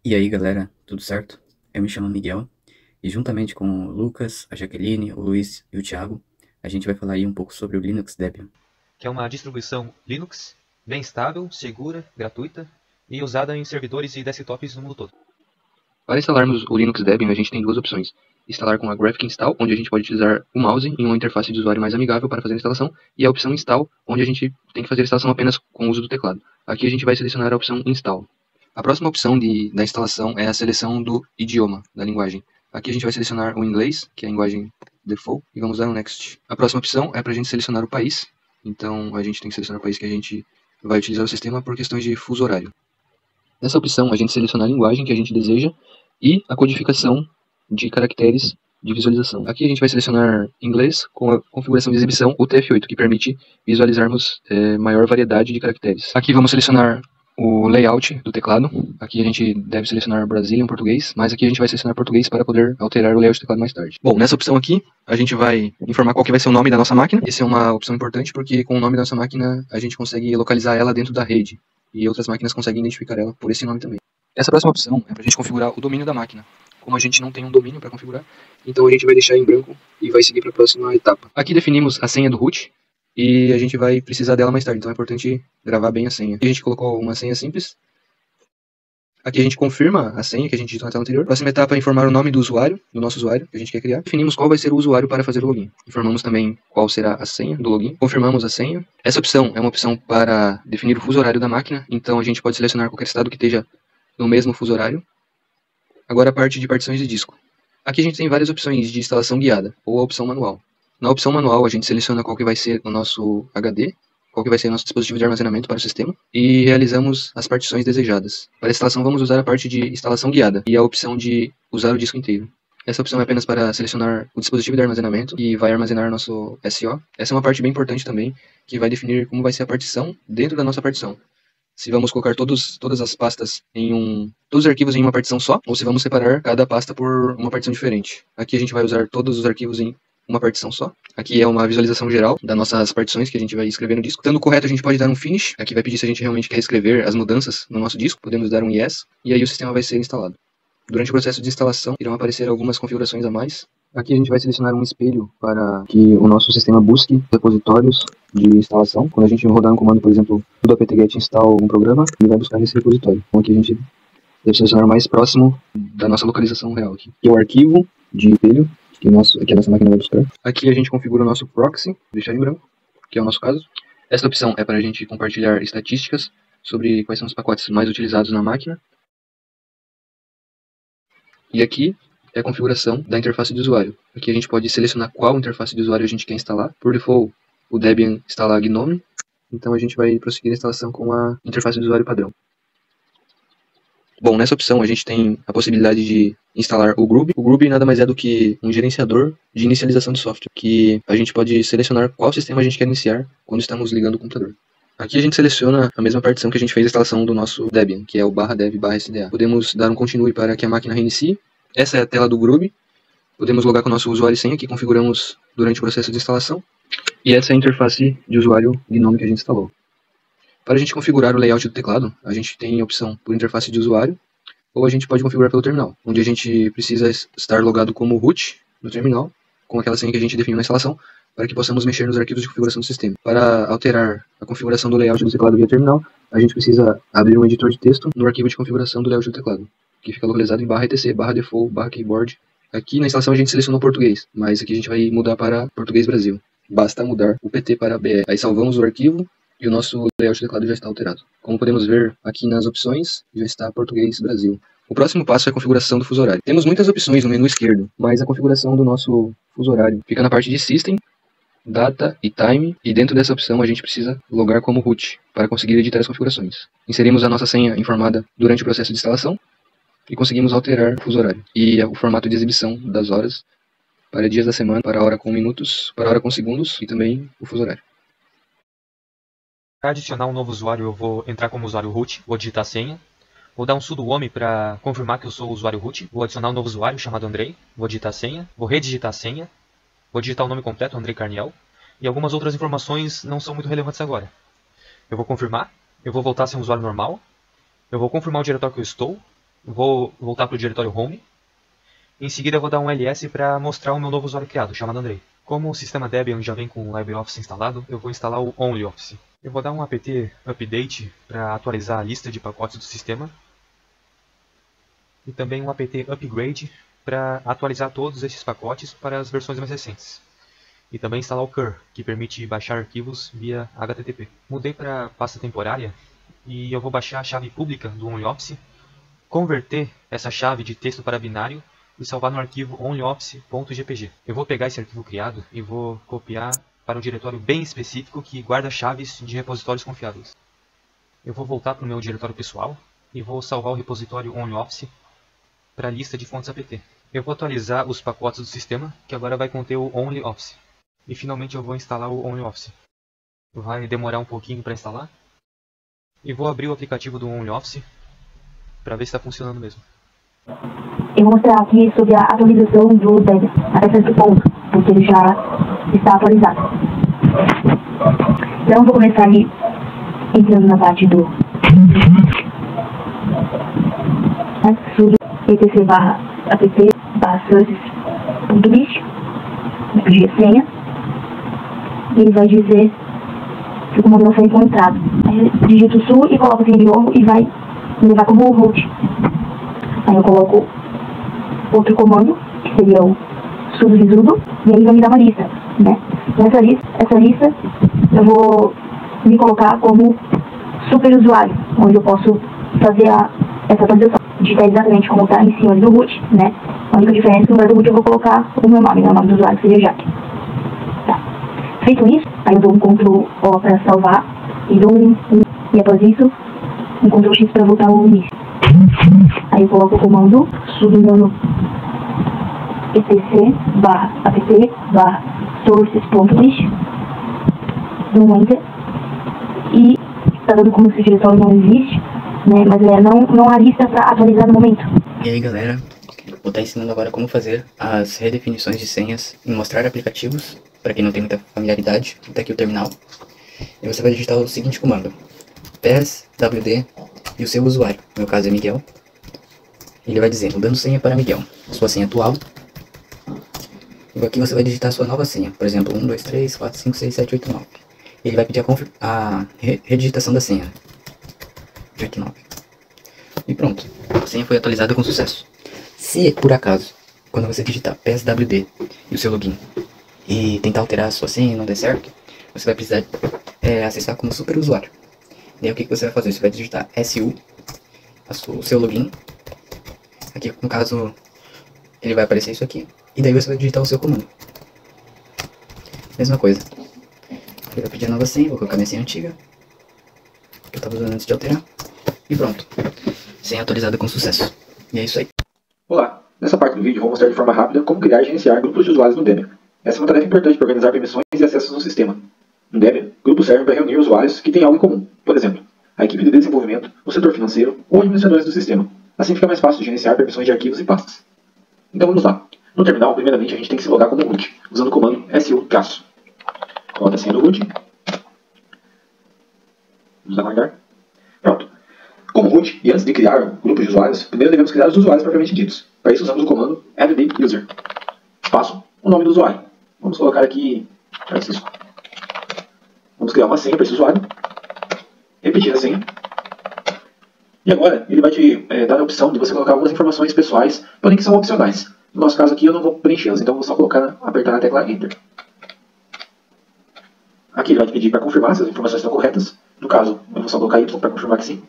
E aí galera, tudo certo? Eu me chamo Miguel e juntamente com o Lucas, a Jaqueline, o Luiz e o Thiago, a gente vai falar aí um pouco sobre o Linux Debian. Que é uma distribuição Linux bem estável, segura, gratuita e usada em servidores e desktops no mundo todo. Para instalarmos o Linux Debian, a gente tem duas opções. Instalar com a Graphic Install, onde a gente pode utilizar o mouse em uma interface de usuário mais amigável para fazer a instalação, e a opção Install, onde a gente tem que fazer a instalação apenas com o uso do teclado. Aqui a gente vai selecionar a opção Install. A próxima opção da instalação é a seleção do idioma, da linguagem. Aqui a gente vai selecionar o inglês, que é a linguagem default, e vamos dar um Next. A próxima opção é para a gente selecionar o país, então a gente tem que selecionar o país que a gente vai utilizar o sistema por questões de fuso horário. Nessa opção, a gente seleciona a linguagem que a gente deseja e a codificação de caracteres de visualização. Aqui a gente vai selecionar inglês com a configuração de exibição UTF-8, que permite visualizarmos maior variedade de caracteres. Aqui vamos selecionar o layout do teclado. Aqui a gente deve selecionar Brazilian português, mas aqui a gente vai selecionar português para poder alterar o layout do teclado mais tarde. Bom, nessa opção aqui, a gente vai informar qual que vai ser o nome da nossa máquina. Essa é uma opção importante porque com o nome da nossa máquina a gente consegue localizar ela dentro da rede e outras máquinas conseguem identificar ela por esse nome também. Essa próxima opção é para a gente configurar o domínio da máquina. Como a gente não tem um domínio para configurar, então a gente vai deixar em branco e vai seguir para a próxima etapa. Aqui definimos a senha do root e a gente vai precisar dela mais tarde, então é importante gravar bem a senha. Aqui a gente colocou uma senha simples. Aqui a gente confirma a senha que a gente digitou na tela anterior. Próxima etapa é informar o nome do usuário, do nosso usuário que a gente quer criar. Definimos qual vai ser o usuário para fazer o login. Informamos também qual será a senha do login. Confirmamos a senha. Essa opção é uma opção para definir o fuso horário da máquina, então a gente pode selecionar qualquer estado que esteja no mesmo fuso horário. Agora a parte de partições de disco. Aqui a gente tem várias opções de instalação guiada, ou a opção manual. Na opção manual a gente seleciona qual que vai ser o nosso HD, qual que vai ser o nosso dispositivo de armazenamento para o sistema, e realizamos as partições desejadas. Para a instalação vamos usar a parte de instalação guiada, e a opção de usar o disco inteiro. Essa opção é apenas para selecionar o dispositivo de armazenamento, e vai armazenar nosso SO. Essa é uma parte bem importante também, que vai definir como vai ser a partição dentro da nossa partição. Se vamos colocar todas as pastas todos os arquivos em uma partição só, ou se vamos separar cada pasta por uma partição diferente. Aqui a gente vai usar todos os arquivos em uma partição só. Aqui é uma visualização geral das nossas partições que a gente vai escrever no disco. Estando correto, a gente pode dar um finish. Aqui vai pedir se a gente realmente quer escrever as mudanças no nosso disco. Podemos dar um yes, e aí o sistema vai ser instalado. Durante o processo de instalação, irão aparecer algumas configurações a mais. Aqui a gente vai selecionar um espelho para que o nosso sistema busque repositórios de instalação. Quando a gente rodar um comando, por exemplo, do apt-get install algum programa, ele vai buscar nesse repositório. Então aqui a gente deve selecionar o mais próximo da nossa localização real. Aqui é o arquivo de espelho que a nossa máquina vai buscar. Aqui a gente configura o nosso proxy, deixar em branco, que é o nosso caso. Essa opção é para a gente compartilhar estatísticas sobre quais são os pacotes mais utilizados na máquina. E aqui é a configuração da interface de usuário. Aqui a gente pode selecionar qual interface de usuário a gente quer instalar. Por default, o Debian instala GNOME, então a gente vai prosseguir a instalação com a interface de usuário padrão. Bom, nessa opção a gente tem a possibilidade de instalar o Groovy. O Groovy nada mais é do que um gerenciador de inicialização de software, que a gente pode selecionar qual sistema a gente quer iniciar quando estamos ligando o computador. Aqui a gente seleciona a mesma partição que a gente fez a instalação do nosso Debian, que é o /dev/sda. Podemos dar um continue para que a máquina reinicie. Essa é a tela do Groovy. Podemos logar com o nosso usuário e senha que configuramos durante o processo de instalação. E essa é a interface de usuário GNOME que a gente instalou. Para a gente configurar o layout do teclado, a gente tem a opção por interface de usuário, ou a gente pode configurar pelo terminal, onde a gente precisa estar logado como root no terminal, com aquela senha que a gente definiu na instalação, para que possamos mexer nos arquivos de configuração do sistema. Para alterar a configuração do layout do teclado via terminal, a gente precisa abrir um editor de texto no arquivo de configuração do layout do teclado, que fica localizado em /etc, /default, /keyboard. Aqui na instalação a gente selecionou português, mas aqui a gente vai mudar para português Brasil. Basta mudar o PT para BR. Aí salvamos o arquivo e o nosso layout do teclado já está alterado. Como podemos ver aqui nas opções, já está português Brasil. O próximo passo é a configuração do fuso horário. Temos muitas opções no menu esquerdo, mas a configuração do nosso fuso horário fica na parte de System, Data e Time, e dentro dessa opção a gente precisa logar como root para conseguir editar as configurações. Inserimos a nossa senha informada durante o processo de instalação e conseguimos alterar o fuso horário e o formato de exibição das horas para dias da semana, para a hora com minutos, para a hora com segundos e também o fuso horário. Para adicionar um novo usuário, eu vou entrar como usuário root, vou digitar a senha. Vou dar um sudo wome para confirmar que eu sou o usuário root. Vou adicionar um novo usuário chamado Andrei. Vou digitar a senha. Vou redigitar a senha. Vou digitar o nome completo, Andrei Carniel. E algumas outras informações não são muito relevantes agora. Eu vou confirmar. Eu vou voltar a ser um usuário normal. Eu vou confirmar o diretório que eu estou. Vou voltar para o diretório Home. Em seguida eu vou dar um ls para mostrar o meu novo usuário criado, chamado Andrei. Como o sistema Debian já vem com o LibreOffice instalado, eu vou instalar o OnlyOffice. Eu vou dar um apt update para atualizar a lista de pacotes do sistema. E também um apt upgrade para atualizar todos esses pacotes para as versões mais recentes. E também instalar o cur, que permite baixar arquivos via HTTP. Mudei para pasta temporária e eu vou baixar a chave pública do OnlyOffice, converter essa chave de texto para binário e salvar no arquivo onlyoffice.gpg. Eu vou pegar esse arquivo criado e vou copiar para um diretório bem específico que guarda chaves de repositórios confiáveis. Eu vou voltar para o meu diretório pessoal e vou salvar o repositório OnlyOffice para a lista de fontes apt. Eu vou atualizar os pacotes do sistema, que agora vai conter o OnlyOffice. E finalmente eu vou instalar o OnlyOffice. Vai demorar um pouquinho para instalar. E vou abrir o aplicativo do OnlyOffice para ver se está funcionando mesmo. Eu vou mostrar aqui sobre a atualização do Debian, até certo ponto, porque ele já está atualizado. Então vou começar ali entrando na parte do sudo etc apt sources.list, vai pedir a senha, e ele vai dizer que o comando não foi encontrado. Aí eu digito su e coloco assim de novo e vai me levar como root. Aí eu coloco outro comando, que seria o sudo visudo, e aí vai me dar uma lista, né? Essa lista eu vou me colocar como superusuário, onde eu posso fazer essa atualização. Digitar exatamente como está em cima do root, né? A única diferença é que no lugar do root eu vou colocar o meu nome, né? O nome do usuário, que seria Jack. Tá. Feito isso, aí eu dou um Ctrl O para salvar e dou e após isso um Ctrl X para voltar ao início. Aí eu coloco o comando sudo etc apt sources.list, dou um enter e está dando como se o diretório não existe, né? Mas não há lista para atualizar no momento. E aí galera, vou estar ensinando agora como fazer as redefinições de senhas em mostrar aplicativos, para quem não tem muita familiaridade. Tá aqui o terminal, e você vai digitar o seguinte comando: PES-WD e o seu usuário, no meu caso é Miguel. Ele vai dizer, mudando senha para Miguel, sua senha atual. E aqui você vai digitar a sua nova senha, por exemplo, 1, 2, 3, 4, 5, 6, 7, 8, 9. Ele vai pedir a redigitação da senha, Jack 9. E pronto, a senha foi atualizada com sucesso. Se por acaso, quando você digitar PSWD e o seu login e tentar alterar a sua senha e não der certo, você vai precisar acessar como superusuário. E aí o que você vai fazer? Você vai digitar SU, o seu login. Aqui no caso ele vai aparecer isso aqui. E daí você vai digitar o seu comando. Mesma coisa. Ele vai pedir a nova senha, vou colocar minha senha antiga, que eu estava usando antes de alterar. E pronto. Senha atualizada com sucesso. E é isso aí. Olá, nessa parte do vídeo vou mostrar de forma rápida como criar e gerenciar grupos de usuários no Debian. Essa é uma tarefa importante para organizar permissões e acessos no sistema. No Debian, grupos servem para reunir usuários que têm algo em comum. Por exemplo, a equipe de desenvolvimento, o setor financeiro ou administradores do sistema. Assim fica mais fácil de gerenciar permissões de arquivos e pastas. Então vamos lá. No terminal, primeiramente, a gente tem que se logar como root, usando o comando su-. Coloca a senha do root. Vamos aguardar. Pronto. Como root, e antes de criar grupos de usuários, primeiro devemos criar os usuários propriamente ditos. Para isso usamos o comando add-user. Espaço, o nome do usuário. Vamos colocar aqui Francisco. Vamos criar uma senha para esse usuário. Repetir a senha. E agora, ele vai te dar a opção de você colocar algumas informações pessoais, porém que são opcionais. No nosso caso aqui eu não vou preenchê-las, então eu vou só apertar na tecla Enter. Aqui ele vai te pedir para confirmar se as informações estão corretas. No caso, eu vou só colocar Y para confirmar que sim.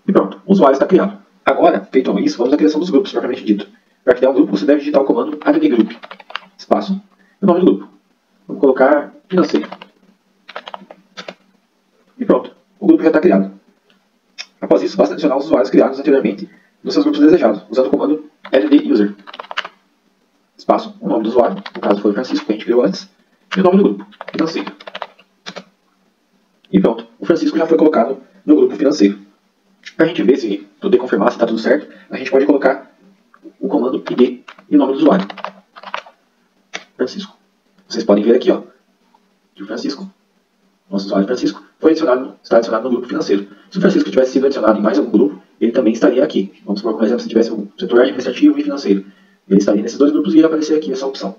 E pronto, o usuário está criado. Agora, feito isso, vamos à criação dos grupos, propriamente dito. Para criar um grupo, você deve digitar o comando addGroup. Espaço, e o nome do grupo. Vamos colocar financeiro. E pronto, o grupo já está criado. Após isso, basta adicionar os usuários criados anteriormente nos seus grupos desejados, usando o comando add-user. Espaço, o nome do usuário, no caso foi o Francisco, que a gente criou antes, e o nome do grupo, financeiro. E pronto, o Francisco já foi colocado no grupo financeiro. Para a gente ver se poder confirmar se está tudo certo, a gente pode colocar o comando id e o nome do usuário. Francisco. Vocês podem ver aqui, ó, que o Francisco, nosso usuário Francisco, está adicionado no grupo financeiro. Se o Francisco tivesse sido adicionado em mais algum grupo, ele também estaria aqui. Vamos supor, por exemplo, se tivesse o setor administrativo e financeiro. Ele estaria nesses dois grupos e ia aparecer aqui essa opção.